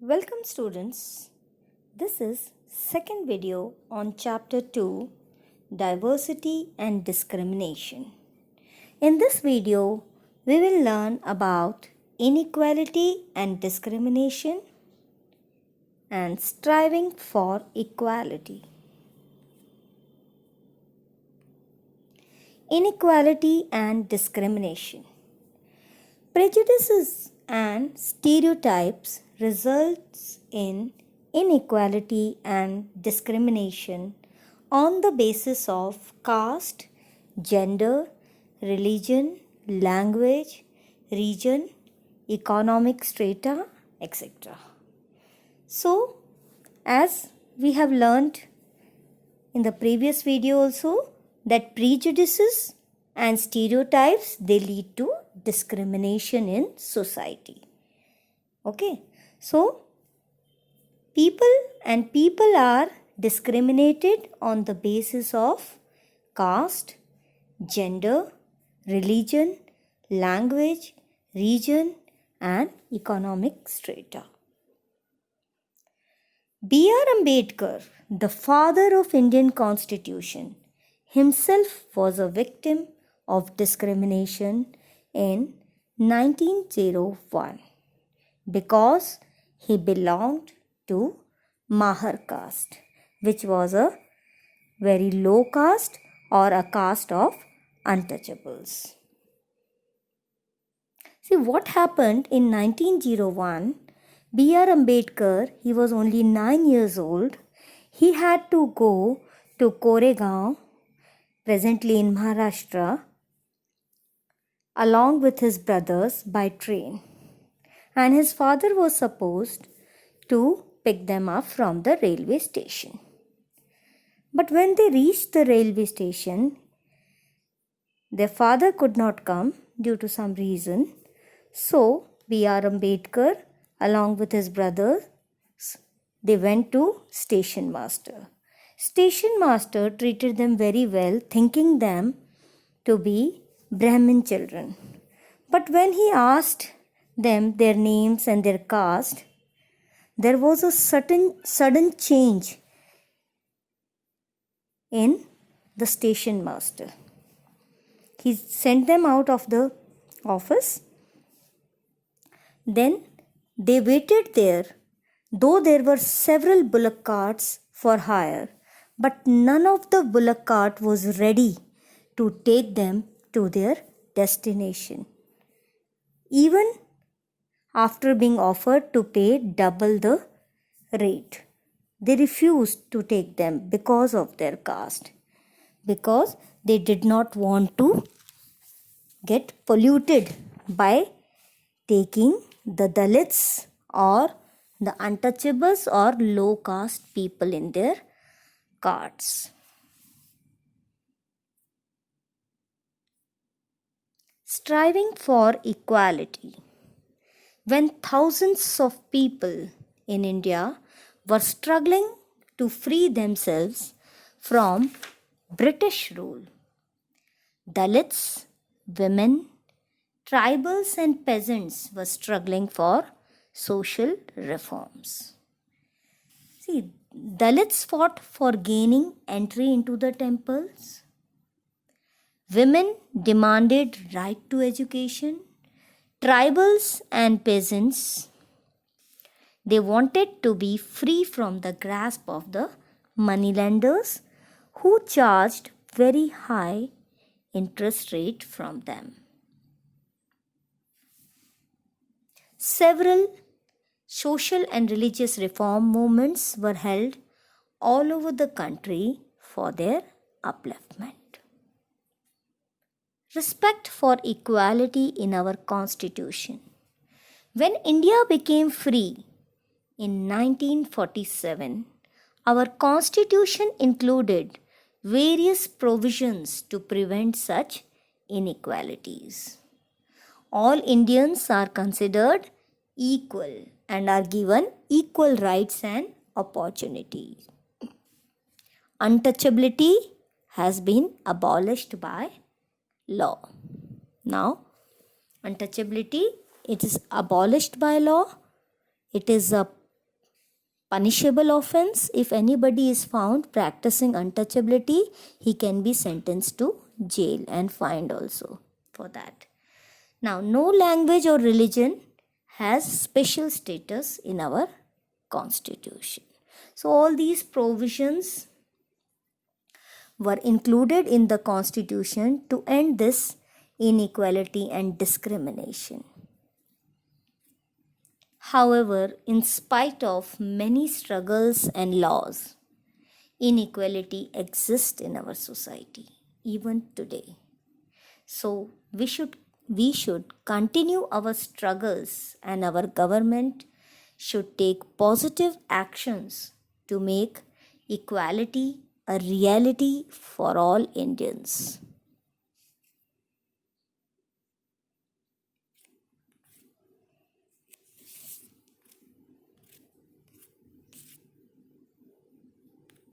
Welcome students. This is second video on chapter 2 Diversity and Discrimination. In this video we will learn about inequality and discrimination and striving for equality. Inequality and discrimination. Prejudices and stereotypes results in inequality and discrimination on the basis of caste, gender, religion, language, region, economic strata, etc. So, as we have learned in the previous video also, that prejudices and stereotypes, they lead to discrimination in society. Okay, so people are discriminated on the basis of caste, gender, religion, language, region, and economic strata. B.R. Ambedkar, the father of Indian Constitution, himself was a victim of discrimination in 1901 because he belonged to Mahar caste, which was a very low caste or a caste of untouchables. See what happened in 1901. B.R. Ambedkar, he was only 9 years old. He had to go to Koregaon, presently in Maharashtra, along with his brothers by train. And his father was supposed to pick them up from the railway station. But when they reached the railway station, their father could not come due to some reason. So, B.R. Ambedkar, along with his brothers, they went to station master. Station master treated them very well, thinking them to be Brahmin children. But when he asked them their names and their caste, there was a sudden change in the station master. He sent them out of the office. Then they waited there, though there were several bullock carts for hire, but none of the bullock cart was ready to take them to their destination. Even after being offered to pay double the rate, they refused to take them because of their caste, because they did not want to get polluted by taking the Dalits or the untouchables or low caste people in their carts. Striving for equality. When thousands of people in India were struggling to free themselves from British rule, Dalits, women, tribals and peasants were struggling for social reforms. See, Dalits fought for gaining entry into the temples. Women demanded right to education. Tribals and peasants, they wanted to be free from the grasp of the moneylenders who charged very high interest rate from them. Several social and religious reform movements were held all over the country for their upliftment. Respect for equality in our constitution. When India became free in 1947, our constitution included various provisions to prevent such inequalities. All Indians are considered equal and are given equal rights and opportunities. Untouchability has been abolished by law. Now, untouchability, it is abolished by law. It is a punishable offense. If anybody is found practicing untouchability, he can be sentenced to jail and fined also for that. Now, no language or religion has special status in our constitution. So, all these provisions were included in the constitution to end this inequality and discrimination. However, in spite of many struggles and laws, inequality exists in our society even today. So we should continue our struggles, and our government should take positive actions to make equality a reality for all Indians.